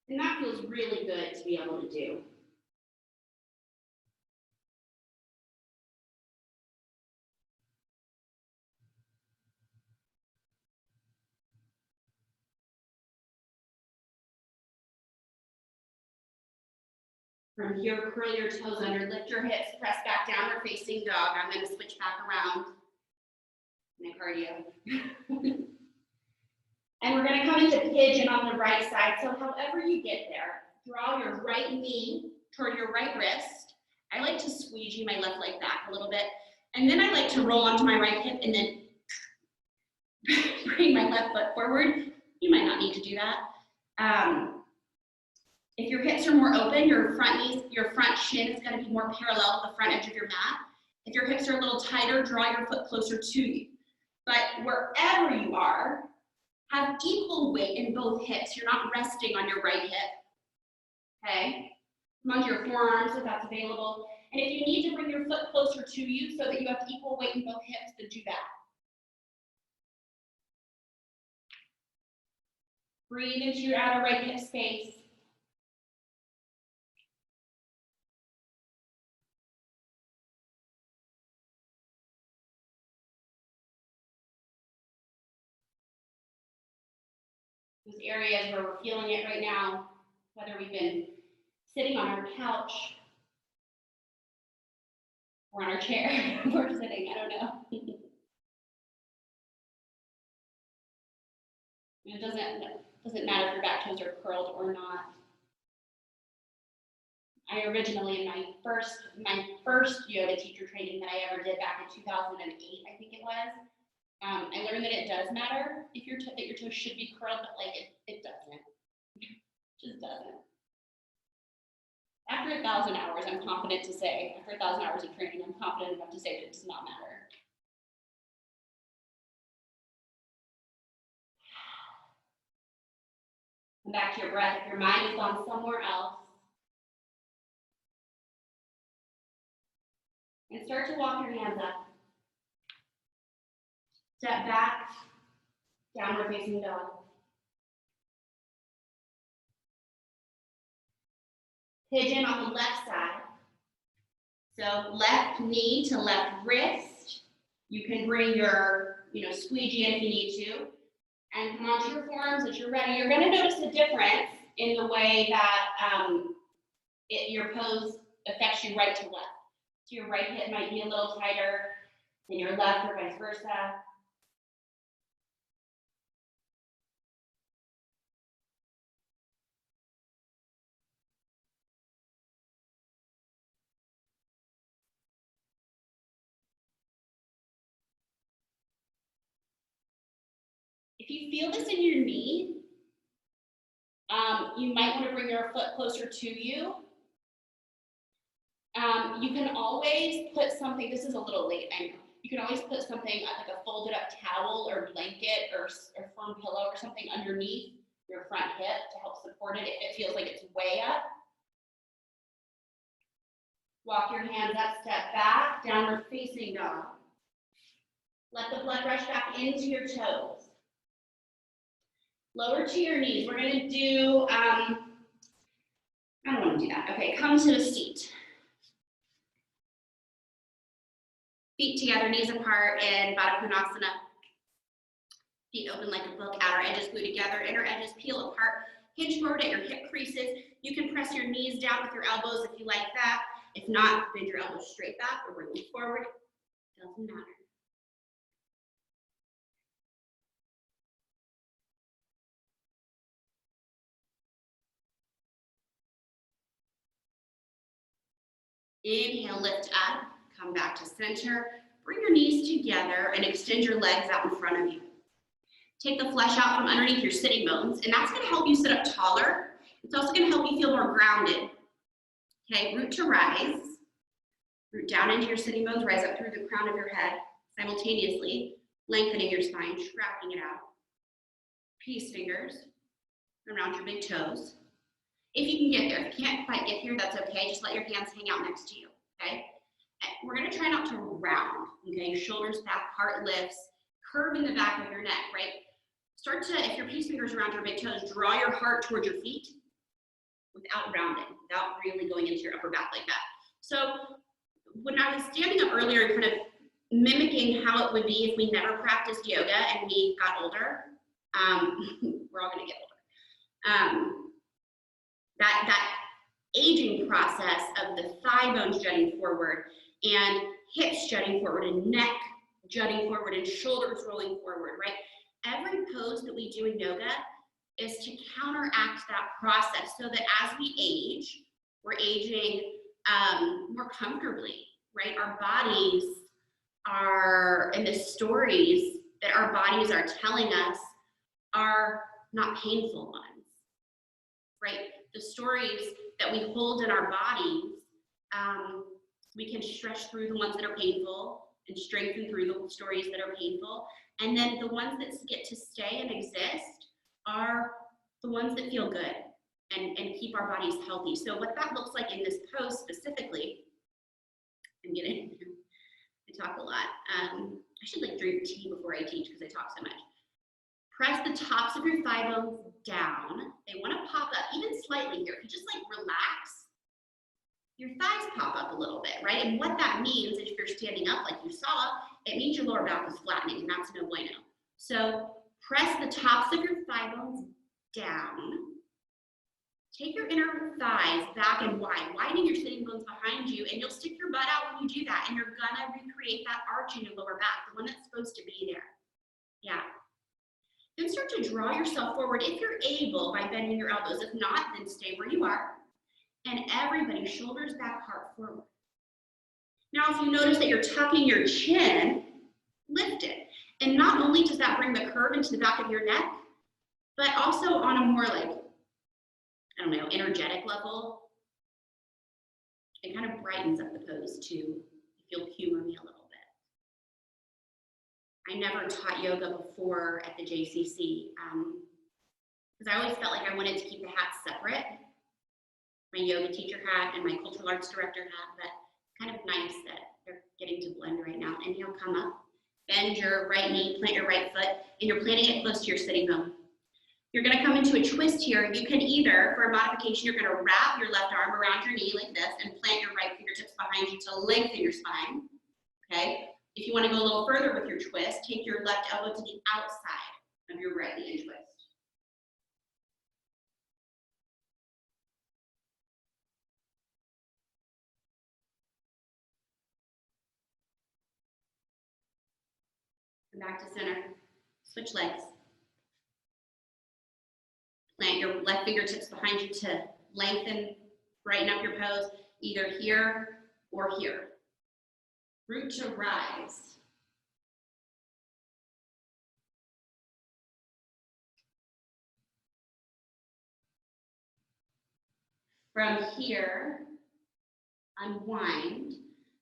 And that feels really good to be able to do. From here, curl your toes under, lift your hips, press back downward facing dog. I'm going to switch back around. My cardio. And we're going to come into pigeon on the right side. So however you get there, draw your right knee toward your right wrist. I like to squeegee my left leg back a little bit. And then I like to roll onto my right hip and then bring my left foot forward. You might not need to do that. If your hips are more open, your front shin is going to be more parallel to the front edge of your mat. If your hips are a little tighter, draw your foot closer to you. But wherever you are, Have equal weight in both hips. You're not resting on your right hip. Okay? Come onto your forearms if that's available. And if you need to bring your foot closer to you so that you have equal weight in both hips, then do that. Breathe into your outer right hip space. Those areas where we're feeling it right now, whether we've been sitting on our couch or on our chair, we're sitting, I don't know. It doesn't matter if your back toes are curled or not. I originally, in my first yoga teacher training that I ever did back in 2008, I think it was, I learned that it does matter if that your toes should be curled, but like it doesn't. It just doesn't. After 1,000 hours, I'm confident to say, after 1,000 hours of training, I'm confident enough to say that it does not matter. Come back to your breath. If your mind has gone somewhere else, and start to walk your hands up. Step back, downward facing dog. Pigeon on the left side. So left knee to left wrist. You can bring your, squeegee in if you need to. And come onto your forearms as you're ready. You're going to notice a difference in the way that your pose affects you right to left. So your right hip might be a little tighter than your left or vice versa. If you feel this in your knee, you might want to bring your foot closer to you. You can always put something, this is a little late, I know. You can always put something like a folded up towel or blanket or firm pillow or something underneath your front hip to help support it if it feels like it's way up. Walk your hands up, step back, downward facing dog. Let the blood rush back into your toes. Lower to your knees. We're going to do, I don't want to do that. Okay, come to a seat. Feet together, knees apart in Baddha Konasana. Feet open like a book, outer edges glue together, inner edges peel apart. Hinge forward at your hip creases. You can press your knees down with your elbows if you like that. If not, bend your elbows straight back or bring them forward. Doesn't matter. Inhale, lift up, come back to center. Bring your knees together and extend your legs out in front of you. Take the flesh out from underneath your sitting bones, and that's going to help you sit up taller. It's also going to help you feel more grounded. Okay, root to rise. Root down into your sitting bones, rise up through the crown of your head, simultaneously lengthening your spine, stretching it out. Peace fingers around your big toes. If you can get there, if you can't quite get here, that's okay. Just let your hands hang out next to you, okay? And we're gonna try not to round, okay? Shoulders back, heart lifts, curve in the back of your neck, right? Start to, if your peace fingers around your big toes, draw your heart towards your feet without rounding, without really going into your upper back like that. So when I was standing up earlier and kind of mimicking how it would be if we never practiced yoga and we got older, we're all gonna get older. That aging process of the thigh bones jutting forward and hips jutting forward and neck jutting forward and shoulders rolling forward, right? Every pose that we do in yoga is to counteract that process so that as we age, we're aging more comfortably, right? Our bodies are, and the stories that our bodies are telling us are not painful ones, right? The stories that we hold in our bodies, we can stretch through the ones that are painful and strengthen through the stories that are painful. And then the ones that get to stay and exist are the ones that feel good and keep our bodies healthy. So what that looks like in this pose specifically, I talk a lot. I should like drink tea before I teach because I talk so much. Press the tops of your thigh bones down. They want to pop up even slightly here. If you just like relax, your thighs pop up a little bit, right? And what that means is if you're standing up like you saw, it means your lower back is flattening, and that's no bueno. So press the tops of your thigh bones down. Take your inner thighs back and wide, widening your sitting bones behind you, and you'll stick your butt out when you do that, and you're gonna recreate that arch in your lower back, the one that's supposed to be there. Yeah. Then start to draw yourself forward if you're able by bending your elbows. If not, then stay where you are. And everybody, shoulders back, heart forward. Now, if you notice that you're tucking your chin, lift it. And not only does that bring the curve into the back of your neck, but also on a more like, I don't know, energetic level, it kind of brightens up the pose too, if you'll humor me a little bit. I never taught yoga before at the JCC because I always felt like I wanted to keep the hats separate. My yoga teacher hat and my cultural arts director hat, but kind of nice that they're getting to blend right now. Inhale, come up, bend your right knee, plant your right foot, and you're planting it close to your sitting bone. You're gonna come into a twist here. You can either, for a modification, you're gonna wrap your left arm around your knee like this and plant your right fingertips behind you to lengthen your spine, okay? If you wanna go a little further with your twist, take your left elbow to the outside of your right knee and twist. Come back to center, switch legs. Plant your left fingertips behind you to lengthen, brighten up your pose, either here or here. Root to rise. From here, unwind.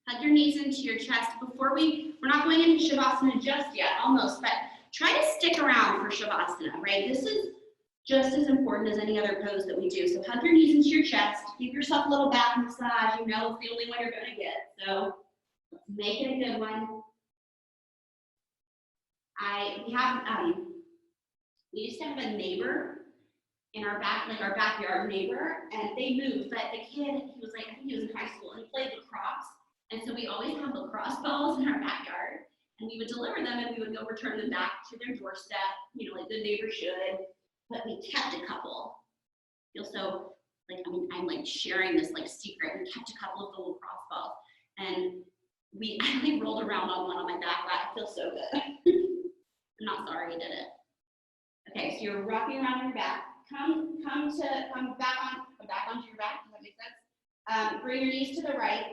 Hug your knees into your chest. We're not going into Shavasana just yet, almost, but try to stick around for Shavasana, right? This is just as important as any other pose that we do. So hug your knees into your chest. Give yourself a little back massage. You know it's the only one you're going to get. So let's make it a good one. We used to have a neighbor in our backyard neighbor, and they moved, but the kid, he was like, I think he was in high school, and he played lacrosse. And so we always had lacrosse balls in our backyard, and we would deliver them, and we would go return them back to their doorstep, you know, like the neighbor should. But we kept a couple. I feel so like, I'm like sharing this like secret. We kept a couple of the lacrosse balls, and I like rolled around on one on my back. I feel so good. I'm not sorry I did it. Okay, so you're rocking around on your back. Come back onto your back. Does that make sense? Bring your knees to the right.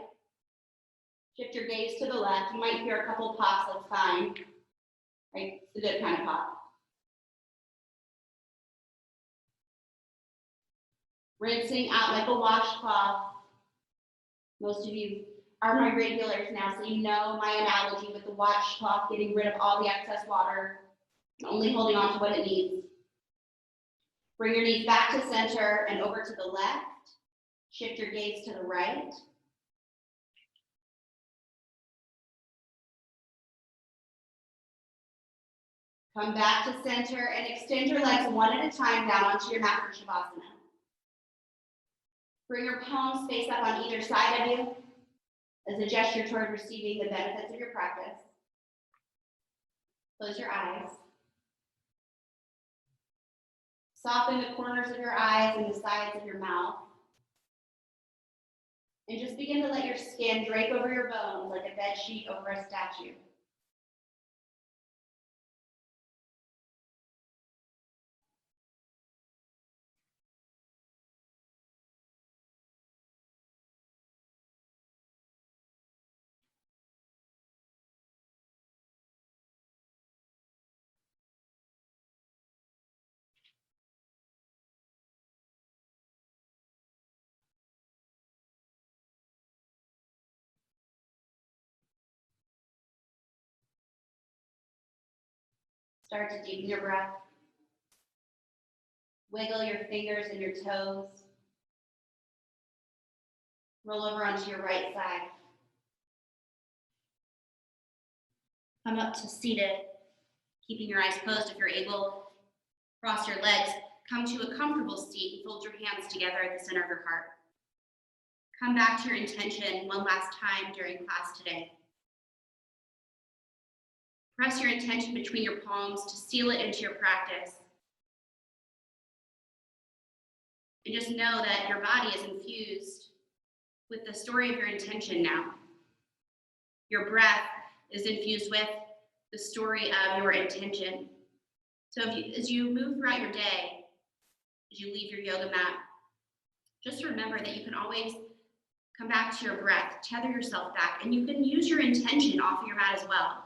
Shift your gaze to the left. You might hear a couple pops. That's fine. Right? It's a good kind of pop. Rinsing out like a washcloth. Most of you are my regulars now, so you know my analogy with the washcloth, getting rid of all the excess water, only holding on to what it needs. Bring your knees back to center and over to the left. Shift your gaze to the right. Come back to center and extend your legs one at a time down onto your mat for Shavasana. Bring your palms face up on either side of you as a gesture toward receiving the benefits of your practice. Close your eyes. Soften the corners of your eyes and the sides of your mouth. And just begin to let your skin drape over your bones like a bed sheet over a statue. Start to deepen your breath. Wiggle your fingers and your toes. Roll over onto your right side. Come up to seated, keeping your eyes closed if you're able. Cross your legs, come to a comfortable seat and fold your hands together at the center of your heart. Come back to your intention one last time during class today. Press your intention between your palms to seal it into your practice. And just know that your body is infused with the story of your intention now. Your breath is infused with the story of your intention. So as you move throughout your day, as you leave your yoga mat, just remember that you can always come back to your breath, tether yourself back, and you can use your intention off of your mat as well.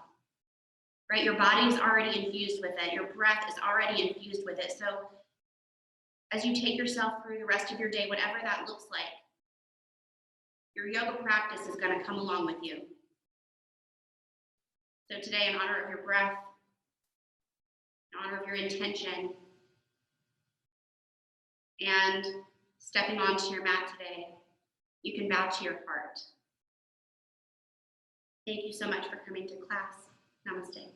Right? Your body is already infused with it. Your breath is already infused with it. So as you take yourself through the rest of your day, whatever that looks like, your yoga practice is going to come along with you. So today, in honor of your breath, in honor of your intention, and stepping onto your mat today, you can bow to your heart. Thank you so much for coming to class. Namaste.